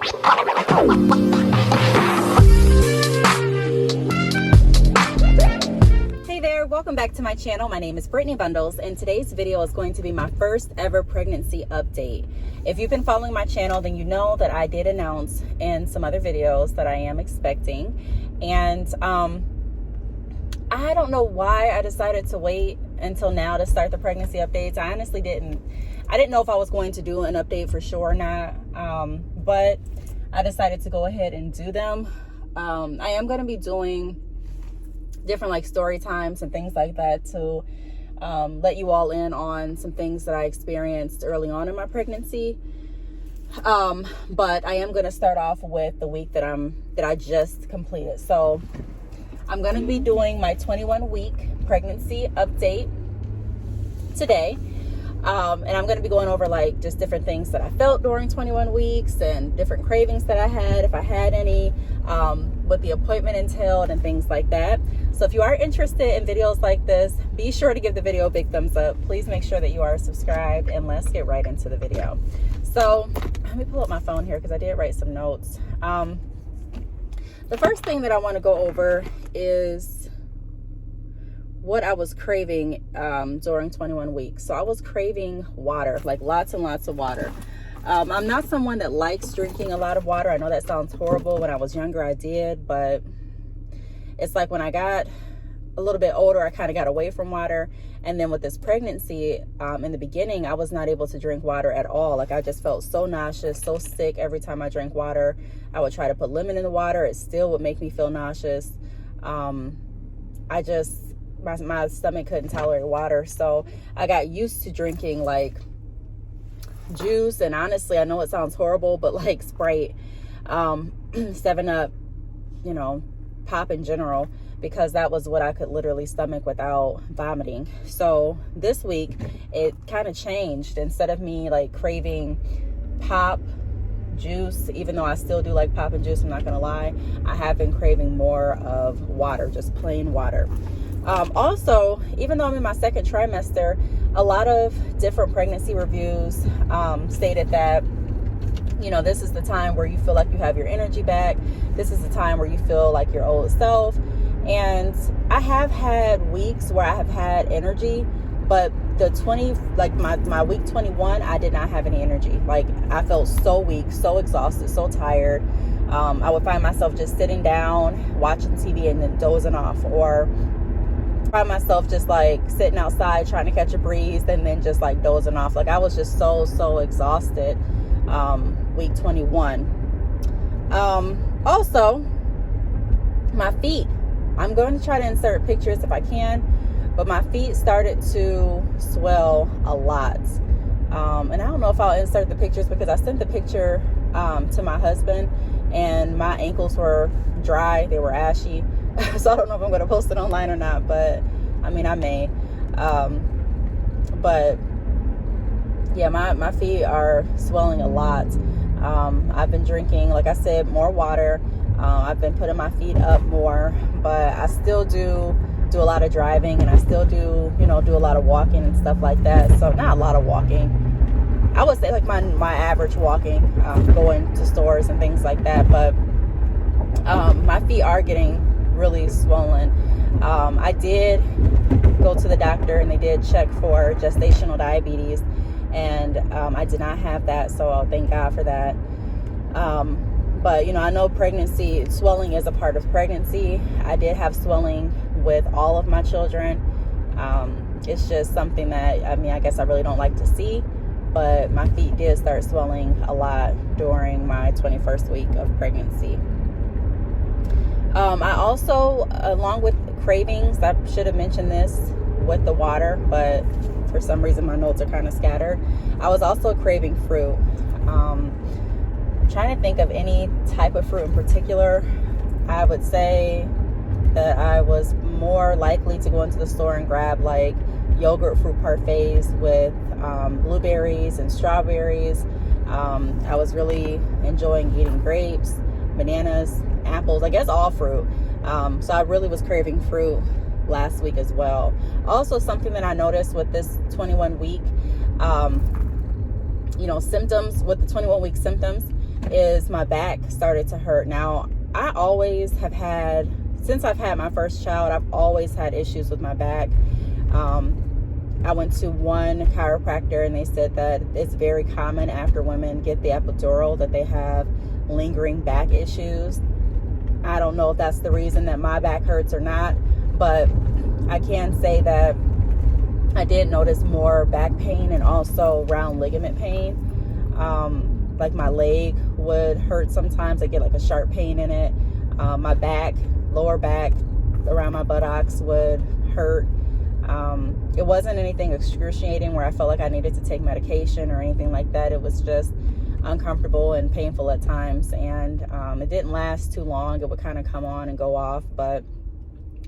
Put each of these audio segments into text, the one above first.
Hey there, welcome back to my channel. My name is Brittney Bundles, and today's video is going to be my first ever pregnancy update. If you've been following my channel, then you know that I did announce in some other videos that I am expecting, and I don't know why I decided to wait until now to start the pregnancy updates. I honestly didn't know if I was going to do an update for sure or not, but I decided to go ahead and do them. I am going to be doing different like story times and things like that to let you all in on some things that I experienced early on in my pregnancy. But I am going to start off with the week that I just completed. So I'm going to be doing my 21-week pregnancy update today. And I'm going to be going over like just different things that I felt during 21 weeks and different cravings that I had, if I had any, what the appointment entailed and things like that. So if you are interested in videos like this, be sure to give the video a big thumbs up. Please make sure that you are subscribed, and let's get right into the video. So let me pull up my phone here because I did write some notes. The first thing that I want to go over is what I was craving during 21 weeks. So I was craving water, like lots and lots of water. I'm not someone that likes drinking a lot of water. I know that sounds horrible. When I was younger, I did, but it's like when I got a little bit older, I kind of got away from water. And then with this pregnancy, in the beginning, I was not able to drink water at all. Like I just felt so nauseous, so sick every time I drank water. I would try to put lemon in the water. It still would make me feel nauseous. My stomach couldn't tolerate water. So I got used to drinking like juice. And honestly, I know it sounds horrible, but like Sprite, 7-Up, you know, pop in general, because that was what I could literally stomach without vomiting. So this week it kind of changed. Instead of me like craving pop juice, even though I still do like pop and juice, I'm not gonna lie, I have been craving more of water, just plain water. Also, even though I'm in my second trimester, a lot of different pregnancy reviews stated that, you know, this is the time where you feel like you have your energy back. This is the time where you feel like your old self. And I have had weeks where I have had energy, but my week 21, I did not have any energy. Like I felt so weak, so exhausted, so tired. I would find myself just sitting down, watching TV and then dozing off, or find myself just like sitting outside trying to catch a breeze and then just like dozing off. Like I was just so exhausted week 21. Also, my feet, I'm going to try to insert pictures if I can, but my feet started to swell a lot. And I don't know if I'll insert the pictures because I sent the picture to my husband, and my ankles were dry, they were ashy. So I don't know if I'm going to post it online or not, but I mean, I may. But yeah, my feet are swelling a lot. I've been drinking, like I said, more water. I've been putting my feet up more, but I still do a lot of driving, and I still do a lot of walking and stuff like that. So not a lot of walking. I would say like my average walking, going to stores and things like that. But my feet are getting really swollen. I did go to the doctor, and they did check for gestational diabetes, and I did not have that, so thank God for that. But I know pregnancy swelling is a part of pregnancy. I did have swelling with all of my children. It's just something that I guess I really don't like to see, but my feet did start swelling a lot during my 21st week of pregnancy. I also, along with cravings, I should have mentioned this with the water, but for some reason my notes are kind of scattered. I was also craving fruit. Trying to think of any type of fruit in particular. I would say that I was more likely to go into the store and grab like yogurt fruit parfaits with blueberries and strawberries. I was really enjoying eating grapes, bananas, apples, I guess all fruit. So I really was craving fruit last week as well. Also, something that I noticed with this 21 week symptoms, with the 21 week symptoms, is my back started to hurt. Now, I always have had, since I've had my first child, I've always had issues with my back. I went to one chiropractor and they said that it's very common after women get the epidural that they have lingering back issues. I don't know if that's the reason that my back hurts or not, but I can say that I did notice more back pain and also round ligament pain. Like my leg would hurt sometimes. I get like a sharp pain in it. My back, lower back around my buttocks would hurt. It wasn't anything excruciating where I felt like I needed to take medication or anything like that. It was just uncomfortable and painful at times, and it didn't last too long. It would kind of come on and go off, but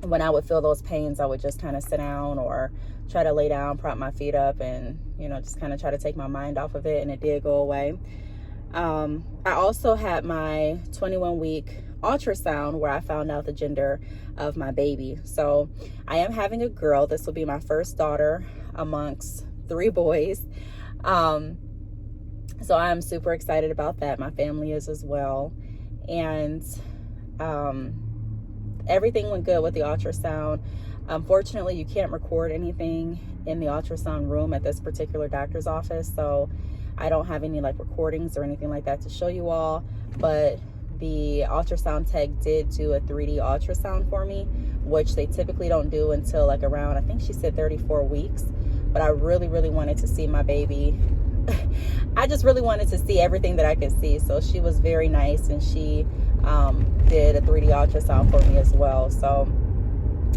when I would feel those pains, I would just kind of sit down or try to lay down, prop my feet up, and just kind of try to take my mind off of it, and it did go away. I also had my 21-week ultrasound where I found out the gender of my baby. So I am having a girl. This will be my first daughter amongst 3 boys. So I'm super excited about that. My family is as well. And everything went good with the ultrasound. Unfortunately, you can't record anything in the ultrasound room at this particular doctor's office. So I don't have any like recordings or anything like that to show you all, but the ultrasound tech did do a 3D ultrasound for me, which they typically don't do until like around, I think she said 34 weeks. But I really, really wanted to see my baby. I just really wanted to see everything that I could see. So she was very nice, and she did a 3D ultrasound for me as well. So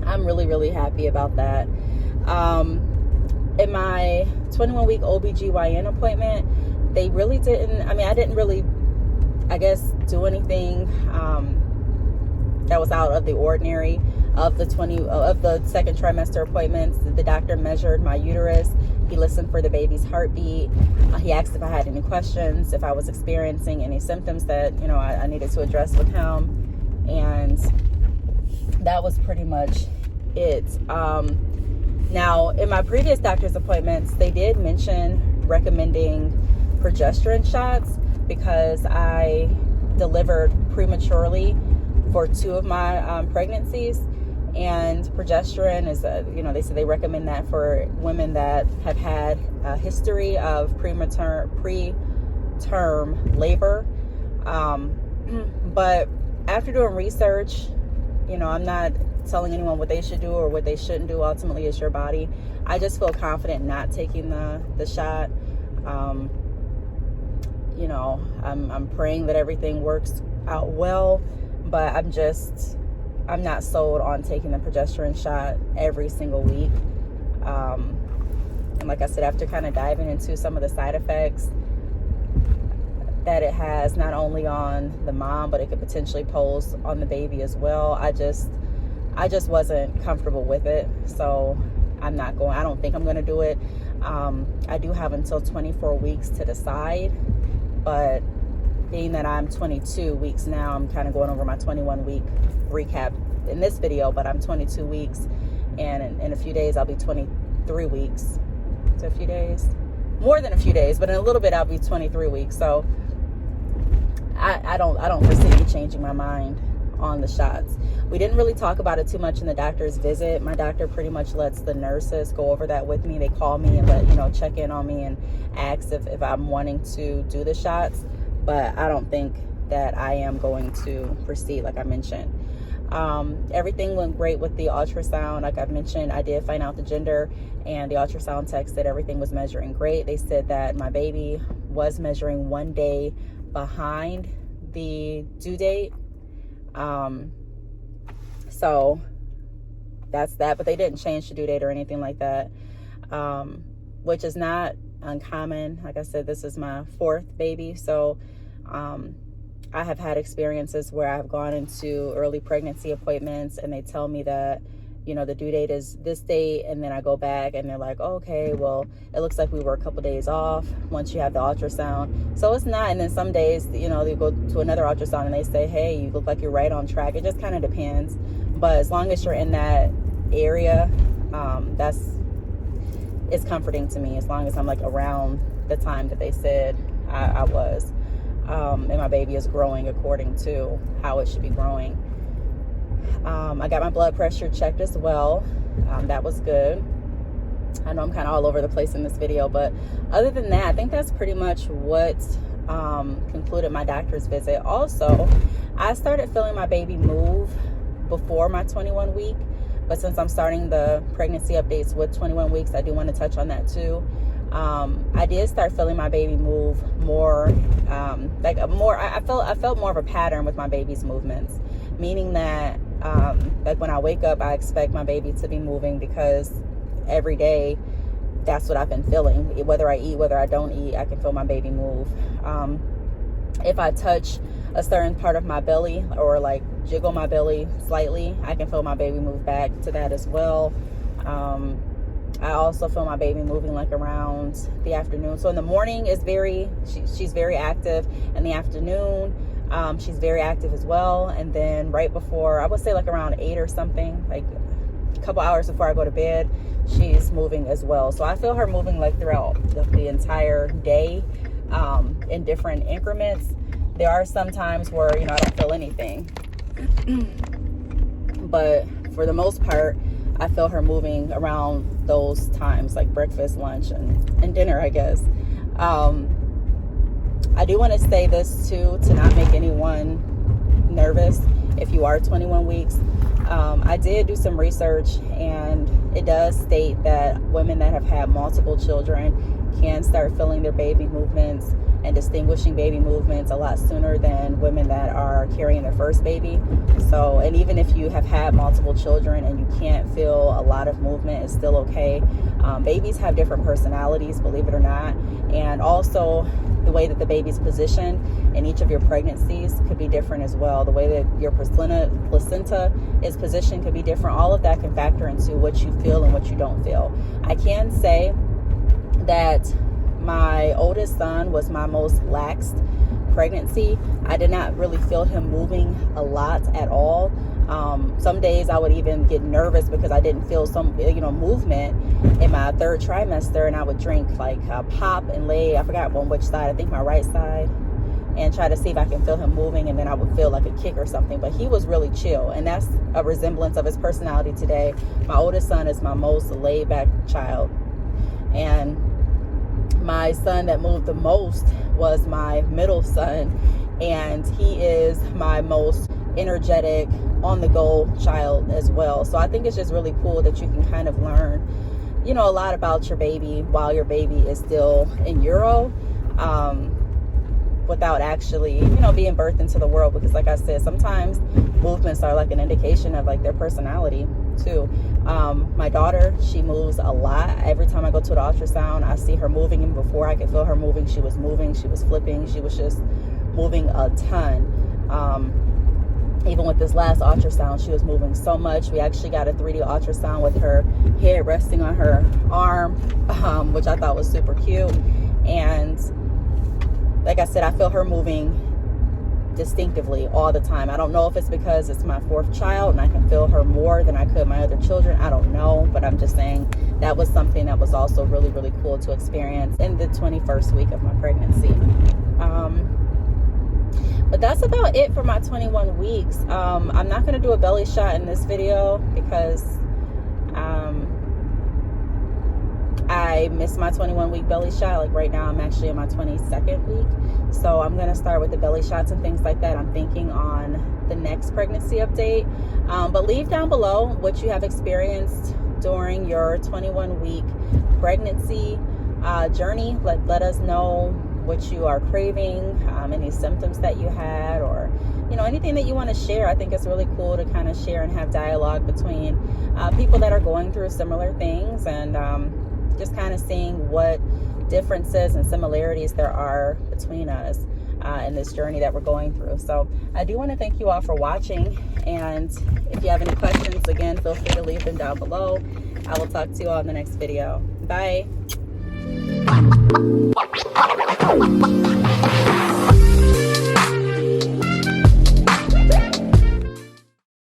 I'm really, really happy about that. In my 21-week OBGYN appointment, they really didn't, I didn't really, I guess, do anything that was out of the ordinary of the second trimester appointments. The doctor measured my uterus. He listened for the baby's heartbeat. He asked if I had any questions, if I was experiencing any symptoms that, I needed to address with him. And that was pretty much it. Now, in my previous doctor's appointments, they did mention recommending progesterone shots because I delivered prematurely for 2 of my pregnancies. And progesterone is, they said they recommend that for women that have had a history of preterm labor. But after doing research, I'm not telling anyone what they should do or what they shouldn't do. Ultimately, it's your body. I just feel confident not taking the shot. I'm praying that everything works out well, but I'm not sold on taking the progesterone shot every single week. And like I said, after kind of diving into some of the side effects that it has, not only on the mom, but it could potentially pose on the baby as well, I just wasn't comfortable with it. So I don't think I'm going to do it. I do have until 24 weeks to decide, but being that I'm 22 weeks now, I'm kind of going over my 21-week recap in this video, but I'm 22 weeks, and in a few days I'll be 23 weeks. So a few days, more than a few days, but in a little bit I'll be 23 weeks. So I don't foresee me changing my mind on the shots. We didn't really talk about it too much in the doctor's visit. My doctor pretty much lets the nurses go over that with me. They call me and check in on me and ask if I'm wanting to do the shots, but I don't think that I am going to proceed, like I mentioned. Everything went great with the ultrasound. Like I mentioned, I did find out the gender, and the ultrasound tech said everything was measuring great. They said that my baby was measuring 1 day behind the due date. So that's that, but they didn't change the due date or anything like that, which is not uncommon. Like I said, this is my 4th baby. So, I have had experiences where I've gone into early pregnancy appointments and they tell me that, the due date is this date, and then I go back and they're like, oh, okay, well, it looks like we were a couple days off once you have the ultrasound. So it's not. And then some days, they go to another ultrasound and they say, hey, you look like you're right on track. It just kind of depends. But as long as you're in that area, it's comforting to me, as long as I'm like around the time that they said I was. and my baby is growing according to how it should be growing. I got my blood pressure checked as well. That was good. I know I'm kind of all over the place in this video, but other than that, I think that's pretty much what concluded my doctor's visit. Also, I started feeling my baby move before my 21 week, but since I'm starting the pregnancy updates with 21 weeks, I do want to touch on that too. I did start feeling my baby move more, I felt more of a pattern with my baby's movements, meaning that like when I wake up, I expect my baby to be moving, because every day that's what I've been feeling. Whether I eat, whether I don't eat, I can feel my baby move. If I touch a certain part of my belly or like jiggle my belly slightly, I can feel my baby move back to that as well. I also feel my baby moving like around the afternoon. So in the morning is she's very active. In the afternoon, she's very active as well. And then right before, I would say like around 8 or something, like a couple hours before I go to bed, she's moving as well. So I feel her moving like throughout the entire day, in different increments. There are some times where, I don't feel anything. But for the most part, I feel her moving around those times, like breakfast, lunch, and dinner, I guess. I do want to say this too, to not make anyone nervous if you are 21 weeks. I did do some research, and it does state that women that have had multiple children can start feeling their baby movements and distinguishing baby movements a lot sooner than women that are carrying their first baby. So, and even if you have had multiple children and you can't feel a lot of movement, it's still okay. Babies have different personalities, believe it or not. And also the way that the baby's positioned in each of your pregnancies could be different as well. The way that your placenta is positioned could be different. All of that can factor into what you feel and what you don't feel. I can say that my oldest son was my most laxed pregnancy. I did not really feel him moving a lot at all. Some days I would even get nervous because I didn't feel some, movement in my third trimester, and I would drink like pop and lay, I forgot on which side, I think my right side, and try to see if I can feel him moving, and then I would feel like a kick or something. But he was really chill, and that's a resemblance of his personality today. My oldest son is my most laid back child, and my son that moved the most was my middle son, and he is my most energetic, on the go child as well. So I think it's just really cool that you can kind of learn, a lot about your baby while your baby is still in utero, without actually, being birthed into the world. Because like I said, sometimes movements are like an indication of like their personality too. My daughter, she moves a lot. Every time I go to the ultrasound, I see her moving, and before I could feel her moving, she was moving, she was flipping, she was just moving a ton. Even with this last ultrasound, she was moving so much. We actually got a 3D ultrasound with her head resting on her arm, which I thought was super cute. And like I said, I feel her moving distinctively all the time. I don't know if it's because it's my fourth child and I can feel her more than I could my other children. I don't know, but I'm just saying that was something that was also really, really cool to experience in the 21st week of my pregnancy. But that's about it for my 21 weeks. I'm not going to do a belly shot in this video because I missed my 21 week belly shot. Like right now I'm actually in my 22nd week. So I'm going to start with the belly shots and things like that. I'm thinking on the next pregnancy update. But leave down below what you have experienced during your 21 week pregnancy journey. Let us know what you are craving, any symptoms that you had, or anything that you want to share. I think it's really cool to kind of share and have dialogue between people that are going through similar things, and just kind of seeing what differences and similarities there are between us in this journey that we're going through. So I do want to thank you all for watching, and if you have any questions, again, feel free to leave them down below. I will talk to you all in the next video. Bye.